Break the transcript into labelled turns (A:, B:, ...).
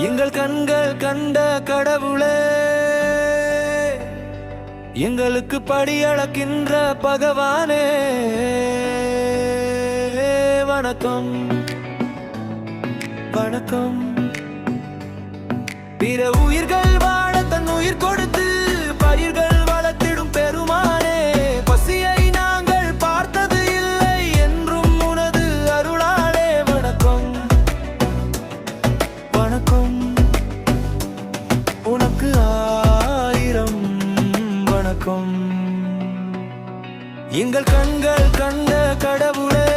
A: எங்கள் கண்கள் கண்ட கடவுளே, எங்களுக்கு படியளக்கின்ற பகவானே, வணக்கம் வணக்கம். பிற உயிர்கள் வாழ தன் உயிர் கொடுத்து பயிர்கள் வளர்த்திடும் பெருமானே, பசியை நாங்கள் பார்த்தது இல்லை என்றும் உனது அருளாலே. வணக்கம் வணக்கம், உனக்கு ஆயிரம் வணக்கம். எங்கள் கண்கள் கண்ட கடவுளே,